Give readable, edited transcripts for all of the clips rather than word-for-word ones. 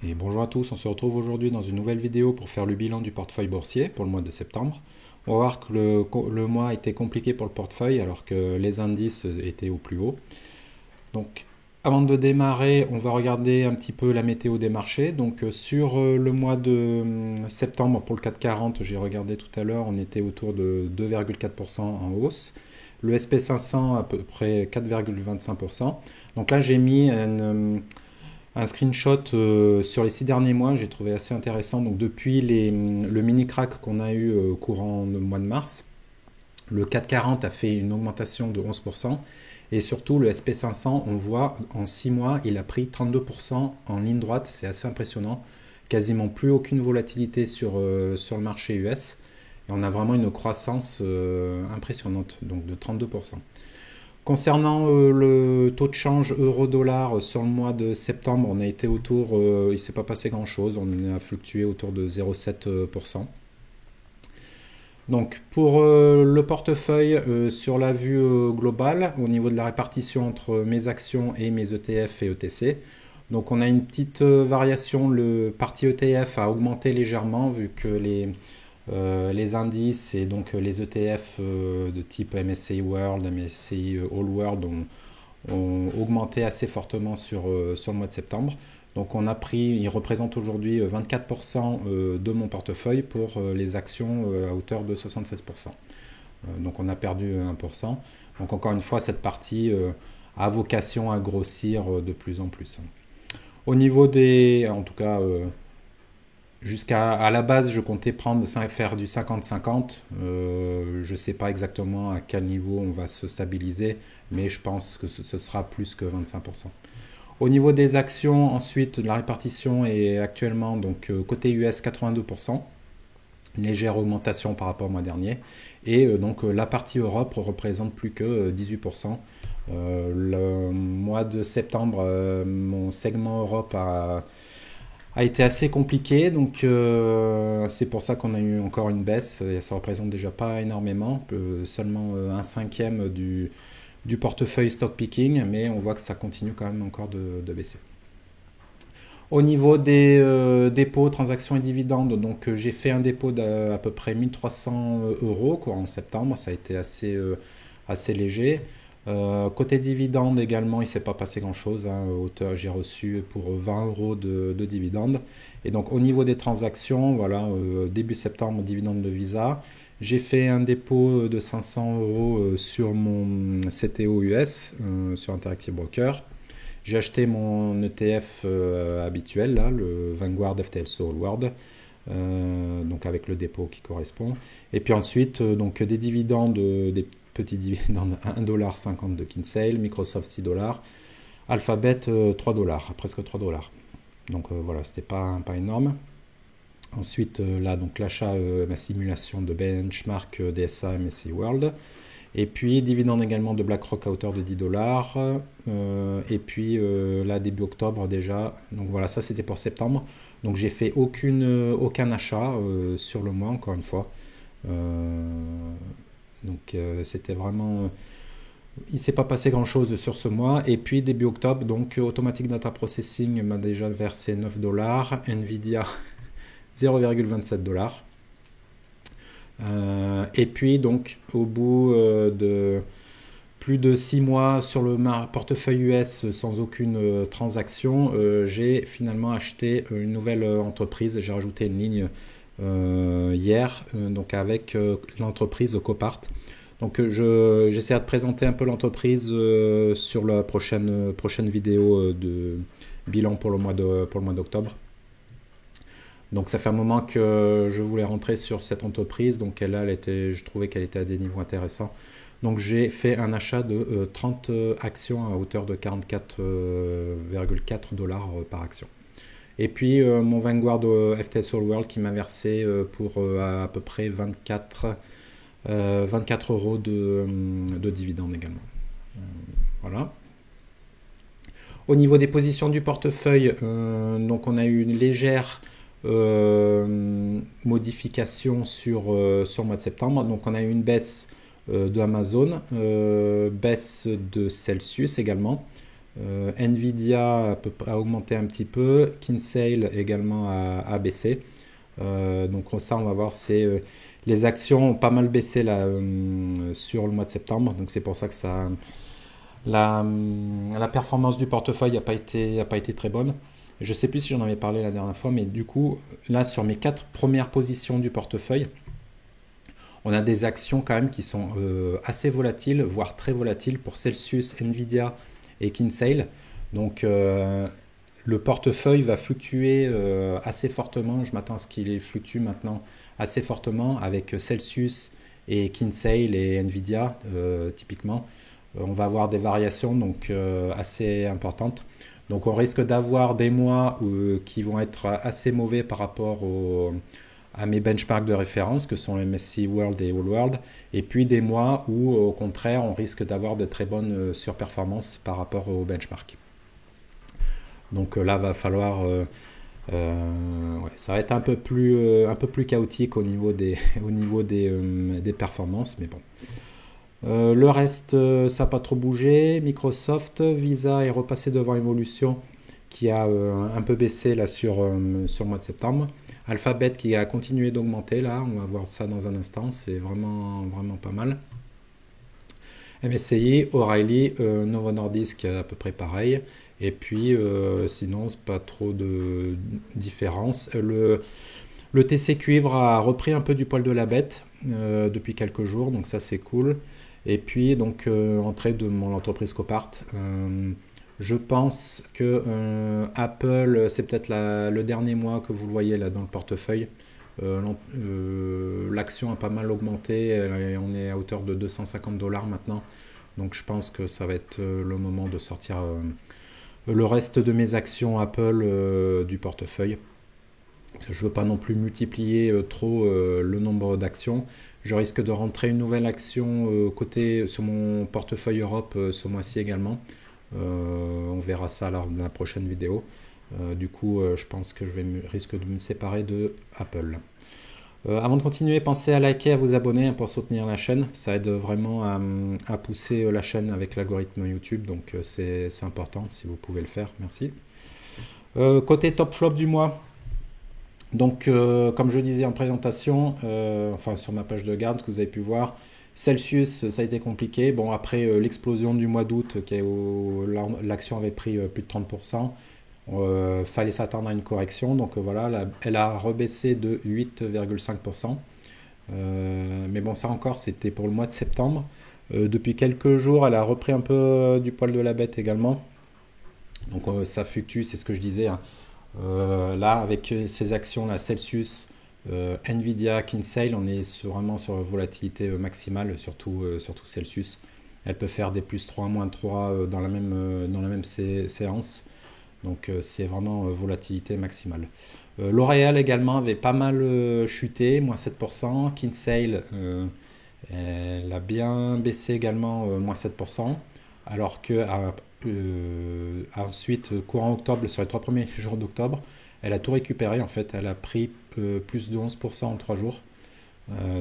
Et bonjour à tous, on se retrouve aujourd'hui dans une nouvelle vidéo pour faire le bilan du portefeuille boursier pour le mois de septembre. On va voir que le mois a été compliqué pour le portefeuille alors que les indices étaient au plus haut. Donc avant de démarrer, on va regarder un petit peu la météo des marchés. Donc sur le mois de septembre pour le CAC 40, j'ai regardé tout à l'heure, on était autour de 2,4% en hausse. Le SP500 à peu près 4,25%. Donc là j'ai mis un screenshot sur les 6 derniers mois, j'ai trouvé assez intéressant. Donc depuis le mini crack qu'on a eu au courant du mois de mars, le CAC 40 a fait une augmentation de 11%. Et surtout, le SP500, on voit en 6 mois, il a pris 32% en ligne droite. C'est assez impressionnant. Quasiment plus aucune volatilité sur le marché US. Et on a vraiment une croissance impressionnante, donc de 32%. Concernant le taux de change euro-dollar sur le mois de septembre, on a été autour, il ne s'est pas passé grand-chose, on a fluctué autour de 0,7%. Donc pour le portefeuille sur la vue globale, au niveau de la répartition entre mes actions et mes ETF et ETC, donc on a une petite variation, le parti ETF a augmenté légèrement vu que les indices et donc les ETF de type MSCI World, MSCI All World ont augmenté assez fortement sur le mois de septembre. Donc on a pris, il représente aujourd'hui 24% de mon portefeuille pour les actions à hauteur de 76%. Donc on a perdu 1%. Donc encore une fois, cette partie a vocation à grossir de plus en plus. Au niveau en tout cas, jusqu'à la base, je comptais faire du 50-50. Je ne sais pas exactement à quel niveau on va se stabiliser, mais je pense que ce sera plus que 25%. Au niveau des actions, ensuite, la répartition est actuellement donc côté US 82%, une légère augmentation par rapport au mois dernier. Et donc la partie Europe représente plus que 18%. Le mois de septembre, mon segment Europe a été assez compliqué, donc c'est pour ça qu'on a eu encore une baisse, et ça représente déjà pas énormément, seulement un cinquième du portefeuille stock picking, mais on voit que ça continue quand même encore de baisser. Au niveau des dépôts, transactions et dividendes, donc j'ai fait un dépôt d'à peu près 1300 euros quoi, en septembre, ça a été assez léger. Côté dividendes également, il ne s'est pas passé grand-chose. Hein. J'ai reçu pour 20 euros de dividendes. Et donc au niveau des transactions, voilà, début septembre, dividende de Visa. J'ai fait un dépôt de 500 euros sur mon CTO US, sur Interactive Broker. J'ai acheté mon ETF habituel, là, le Vanguard FTSE All World, donc avec le dépôt qui correspond. Et puis ensuite, donc des dividendes, des petits dividendes à 1,50$ de Kinsale, Microsoft 6$, Alphabet 3$, presque 3$. Donc voilà, c'était pas énorme. Ensuite, là, donc l'achat, ma simulation de benchmark DSA MSCI World. Et puis, dividende également de BlackRock à hauteur de 10$. Et puis, là, début octobre déjà. Donc voilà, ça c'était pour septembre. Donc j'ai fait aucun achat sur le mois, encore une fois. Donc c'était vraiment... il ne s'est pas passé grand-chose sur ce mois. Et puis début octobre, donc Automatic Data Processing m'a déjà versé 9$. Nvidia 0,27$. Et puis donc au bout de plus de 6 mois sur le portefeuille US sans aucune transaction, j'ai finalement acheté une nouvelle entreprise. J'ai rajouté une ligne hier, donc avec l'entreprise Copart. Donc j'essaie de présenter un peu l'entreprise sur la prochaine vidéo de bilan pour le mois d'octobre. Donc ça fait un moment que je voulais rentrer sur cette entreprise, donc je trouvais qu'elle était à des niveaux intéressants. Donc j'ai fait un achat de 30 actions à hauteur de 44,4$ par action. Et puis mon Vanguard FTSE All World qui m'a versé pour à peu près 24 euros de dividendes également. Voilà. Au niveau des positions du portefeuille, donc on a eu une légère modification sur le mois de septembre. Donc on a eu une baisse de Amazon, baisse de Celsius également, Nvidia a augmenté un petit peu. Kinsale également a baissé. Donc ça, on va voir, les actions ont pas mal baissé là, sur le mois de septembre. Donc c'est pour ça que la performance du portefeuille a pas été très bonne. Je sais plus si j'en avais parlé la dernière fois, mais du coup, là, sur mes 4 premières positions du portefeuille, on a des actions quand même qui sont assez volatiles, voire très volatiles pour Celsius, Nvidia et Kinsale. Donc le portefeuille va fluctuer assez fortement. Je m'attends à ce qu'il fluctue maintenant assez fortement avec Celsius et Kinsale et Nvidia typiquement. On va avoir des variations donc assez importantes. Donc on risque d'avoir des mois qui vont être assez mauvais par rapport à mes benchmarks de référence que sont MSCI World et All World, et puis des mois où au contraire on risque d'avoir de très bonnes surperformances par rapport aux benchmarks. Donc là va falloir ouais, ça va être un peu plus chaotique au niveau des performances, mais bon. Le reste, ça n'a pas trop bougé. Microsoft, Visa est repassé devant Evolution qui a un peu baissé là sur le mois de septembre. Alphabet qui a continué d'augmenter là, on va voir ça dans un instant, c'est vraiment, vraiment pas mal. MSCI, O'Reilly, Novo Nordisk à peu près pareil. Et puis sinon, c'est pas trop de différence. Le TC Cuivre a repris un peu du poil de la bête depuis quelques jours, donc ça c'est cool. Et puis donc entrée de mon entreprise Copart. Je pense que Apple, c'est peut-être le dernier mois que vous le voyez là dans le portefeuille. L'action a pas mal augmenté, on est à hauteur de 250 $ maintenant. Donc je pense que ça va être le moment de sortir le reste de mes actions Apple du portefeuille. Je ne veux pas non plus multiplier trop le nombre d'actions. Je risque de rentrer une nouvelle action sur mon portefeuille Europe ce mois-ci également. On verra ça lors de la prochaine vidéo. Du coup, je pense que risque de me séparer de Apple. Avant de continuer, pensez à liker, à vous abonner pour soutenir la chaîne. Ça aide vraiment à pousser la chaîne avec l'algorithme YouTube. Donc c'est important si vous pouvez le faire. Merci. Côté top flop du mois. Donc, comme je disais en présentation, enfin sur ma page de garde que vous avez pu voir, Celsius, ça a été compliqué. Bon, après l'explosion du mois d'août, l'action avait pris plus de 30%, fallait s'attendre à une correction. Donc voilà, elle a rebaissé de 8,5%. Mais bon, ça encore, c'était pour le mois de septembre. Depuis quelques jours, elle a repris un peu du poil de la bête également. Donc ça fluctue, c'est ce que je disais, hein. Là, avec ces actions-là, Celsius, Nvidia, Kinsale, on est vraiment sur volatilité maximale, surtout Celsius. Elle peut faire des plus 3, moins 3 dans la même séance. Donc c'est vraiment volatilité maximale. L'Oréal également avait pas mal chuté, moins 7%. Kinsale, elle a bien baissé également, moins 7%. Alors que ensuite, courant octobre, sur les 3 premiers jours d'octobre, elle a tout récupéré en fait. Elle a pris plus de 11% en 3 jours.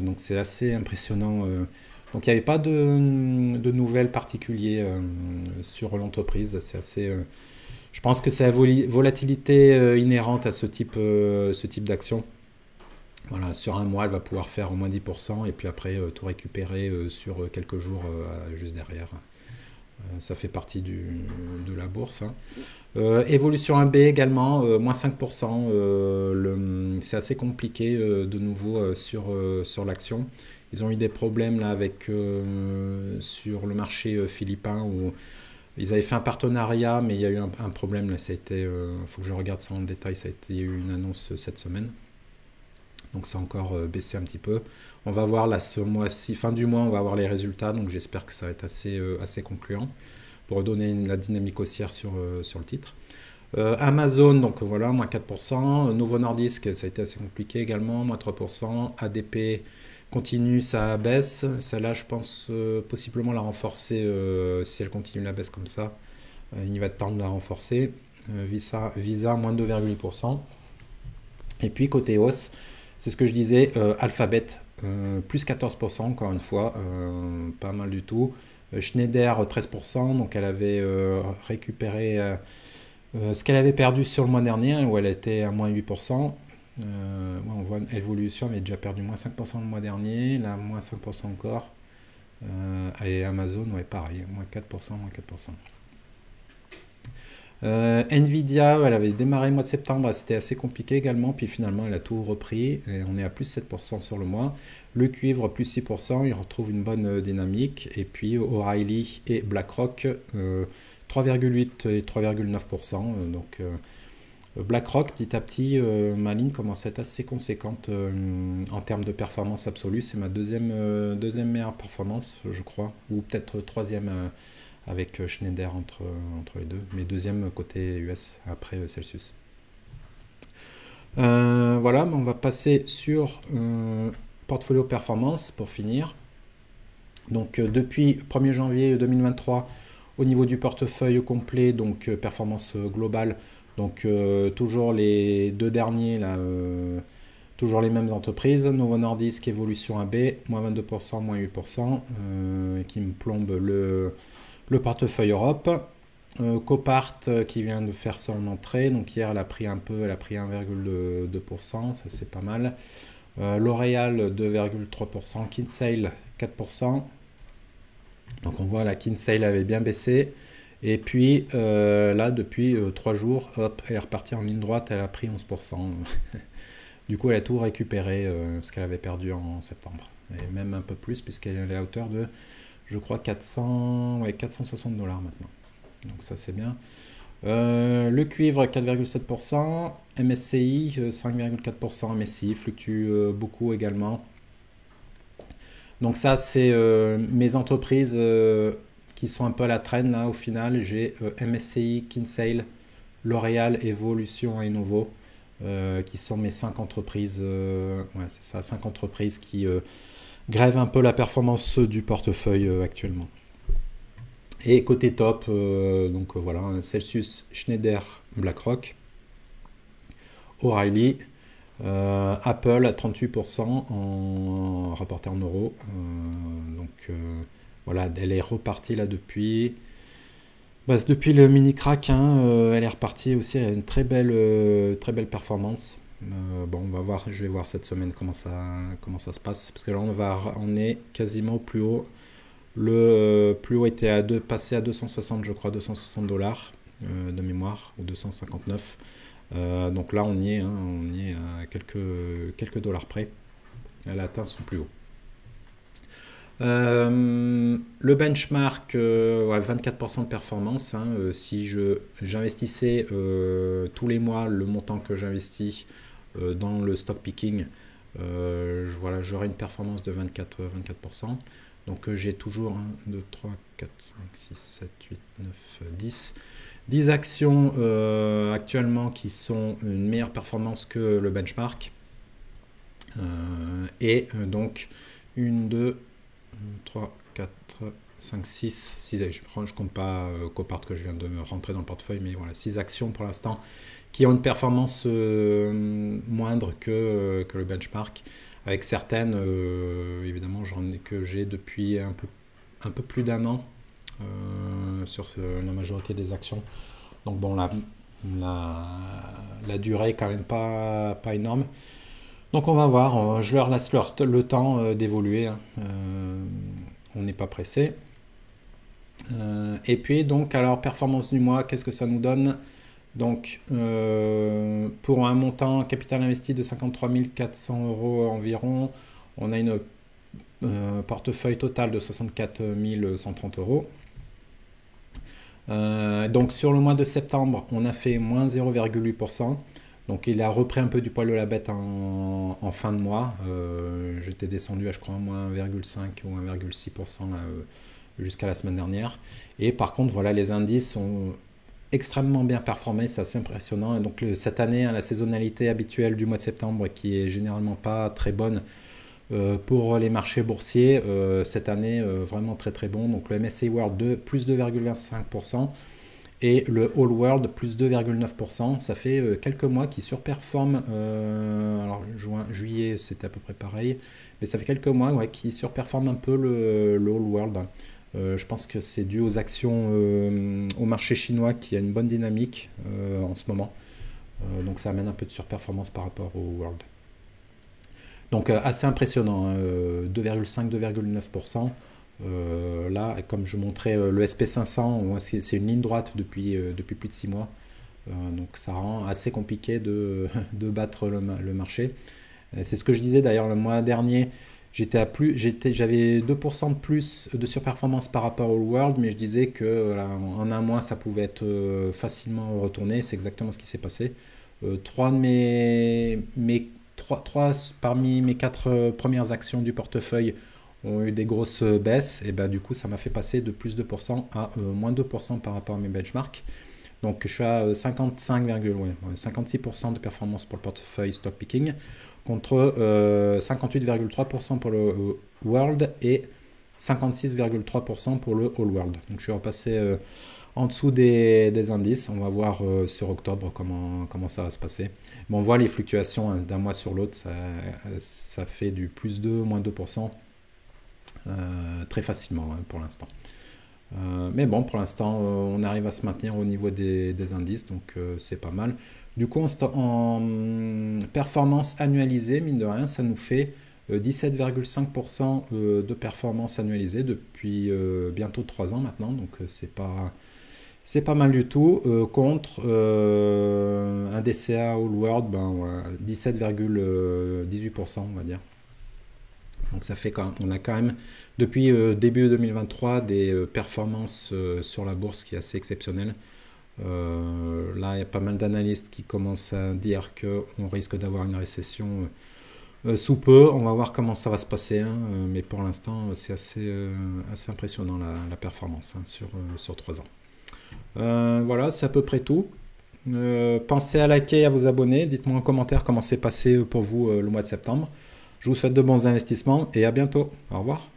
Donc c'est assez impressionnant. Donc il n'y avait pas de nouvelles particulières sur l'entreprise. C'est assez. Je pense que c'est la volatilité inhérente à ce type d'action. Voilà, sur un mois, elle va pouvoir faire au moins 10% et puis après tout récupérer sur quelques jours juste derrière. Ça fait partie de la bourse, hein. Evolution AB également, moins 5%. C'est assez compliqué de nouveau sur l'action. Ils ont eu des problèmes là sur le marché philippin où ils avaient fait un partenariat, mais il y a eu un problème. Là, ça a été, faut que je regarde ça en détail. Ça a été une annonce cette semaine. Donc ça a encore baissé un petit peu. On va voir là ce mois-ci, fin du mois, on va voir les résultats. Donc j'espère que ça va être assez concluant pour donner la dynamique haussière sur le titre. Amazon, donc voilà, moins 4%. Novo Nordisk, ça a été assez compliqué également, moins 3%. ADP continue sa baisse. Celle-là, je pense possiblement la renforcer si elle continue la baisse comme ça. Il va être temps de la renforcer. Visa, moins 2,8%. Et puis côté hausse, c'est ce que je disais, Alphabet, plus 14% encore une fois, pas mal du tout. Schneider 13%, donc elle avait récupéré ce qu'elle avait perdu sur le mois dernier, où elle était à moins 8%. Ouais, on voit une évolution, elle avait déjà perdu moins 5% le mois dernier, là moins 5% encore. Et Amazon, ouais, pareil, moins 4%, moins 4%. Nvidia, elle avait démarré le mois de septembre, c'était assez compliqué également, puis finalement elle a tout repris, et on est à plus 7% sur le mois. Le cuivre, plus 6%, il retrouve une bonne dynamique, et puis O'Reilly et BlackRock, 3,8 et 3,9%. Donc BlackRock, petit à petit, ma ligne commence à être assez conséquente en termes de performance absolue. C'est ma deuxième meilleure performance, je crois, ou peut-être troisième avec Schneider entre les deux, mais deuxième côté US après Celsius. Voilà, on va passer sur portfolio performance pour finir. Donc depuis 1er janvier 2023, au niveau du portefeuille complet, donc performance globale, donc toujours les deux derniers là, toujours les mêmes entreprises. Novo Nordisk, Evolution AB, moins 22%, moins 8%, qui me plombe le portefeuille Europe. Copart qui vient de faire son entrée, donc hier elle a pris un peu, elle a pris 1,2%, ça c'est pas mal. L'Oréal 2,3%, Kinsale 4%. Donc on voit la Kinsale avait bien baissé. Et puis là, depuis 3 jours, hop, elle est repartie en ligne droite, elle a pris 11%. Du coup, elle a tout récupéré, ce qu'elle avait perdu en septembre. Et même un peu plus, puisqu'elle est à hauteur de, je crois, 460 $ maintenant. Donc ça, c'est bien. Le cuivre, 4,7%. MSCI, 5,4%. MSCI fluctue beaucoup également. Donc ça, c'est mes entreprises qui sont un peu à la traîne là au final. J'ai MSCI, Kinsale, L'Oréal, Evolution et Novo qui sont mes 5 entreprises. Ouais, c'est ça, 5 entreprises qui grèvent un peu la performance du portefeuille actuellement. Et côté top, donc voilà, Celsius, Schneider, BlackRock, O'Reilly, Apple à 38% en rapporté en euros. Donc voilà, elle est repartie là depuis le mini crack. Elle est repartie aussi. Elle a une très belle performance. Bon, on va voir. Je vais voir cette semaine comment ça se passe, parce que là on est quasiment au plus haut. Le plus haut était passé à 260, je crois, 260 $ de mémoire, ou 259. Donc là, on y est à quelques dollars près. Elle a atteint son plus haut. Le benchmark, 24% de performance. Si j'investissais tous les mois le montant que j'investis dans le stock picking, j'aurais une performance de 24%. Donc j'ai toujours 1, 2, 3, 4, 5, 6, 7, 8, 9, 10 actions actuellement qui sont une meilleure performance que le benchmark. Donc 1, 2, 3, 4, 5, 6, je compte pas Copart que je viens de me rentrer dans le portefeuille, mais voilà, 6 actions pour l'instant qui ont une performance moindre que le benchmark, avec certaines, évidemment, que j'ai depuis un peu plus d'1 an sur la majorité des actions. Donc bon, la durée est quand même pas énorme. Donc on va voir, je leur laisse le temps d'évoluer. On n'est pas pressé. Et puis donc, alors performance du mois, qu'est-ce que ça nous donne? Donc pour un montant capital investi de 53 400 € environ, on a une portefeuille total de 64 130 €. Donc sur le mois de septembre, on a fait moins 0,8%. Donc il a repris un peu du poil de la bête en fin de mois. J'étais descendu à, je crois, moins 1,5 ou 1,6% jusqu'à la semaine dernière. Et par contre, voilà, les indices sont extrêmement bien performés, c'est assez impressionnant. Et donc cette année, la saisonnalité habituelle du mois de septembre, qui est généralement pas très bonne pour les marchés boursiers, cette année vraiment très très bon. Donc le MSCI World plus 2,25%. Et le All World plus 2,9%. Ça fait quelques mois qui surperforment. Alors juillet c'était à peu près pareil. Mais ça fait quelques mois qui surperforment un peu le All World. Je pense que c'est dû aux actions au marché chinois qui a une bonne dynamique en ce moment. Donc ça amène un peu de surperformance par rapport au World. Donc assez impressionnant, hein, 2,5-2,9%. Là, comme je montrais le SP500, c'est une ligne droite depuis plus de 6 mois. Donc ça rend assez compliqué de battre le marché. C'est ce que je disais d'ailleurs le mois dernier. J'avais 2% de plus de surperformance par rapport au World, mais je disais que voilà, en un mois ça pouvait être facilement retourné. C'est exactement ce qui s'est passé. Trois parmi mes quatre premières actions du portefeuille ont eu des grosses baisses, et ben, du coup ça m'a fait passer de plus 2% à moins 2% par rapport à mes benchmarks. Donc je suis à 56% de performance pour le portefeuille stock picking contre 58,3% pour le World et 56,3% pour le All World. Donc je suis repassé en dessous des indices. On va voir sur octobre comment ça va se passer. Mais on voit les fluctuations hein, d'un mois sur l'autre. Ça fait du plus 2, moins 2% très facilement hein, pour l'instant. Mais bon, pour l'instant, on arrive à se maintenir au niveau des indices, donc c'est pas mal. Du coup, en performance annualisée, mine de rien, ça nous fait 17,5% de performance annualisée depuis bientôt 3 ans maintenant, donc c'est pas mal du tout. Contre un DCA All World, ben, voilà, 17,18%, on va dire. Donc ça fait on a quand même depuis début 2023 des performances sur la bourse qui est assez exceptionnelles. Là, il y a pas mal d'analystes qui commencent à dire qu'on risque d'avoir une récession sous peu. On va voir comment ça va se passer, hein, mais pour l'instant, c'est assez impressionnant la performance hein, sur 3 ans. Voilà, c'est à peu près tout. Pensez à liker et à vous abonner. Dites-moi en commentaire comment c'est passé pour vous le mois de septembre. Je vous souhaite de bons investissements et à bientôt. Au revoir.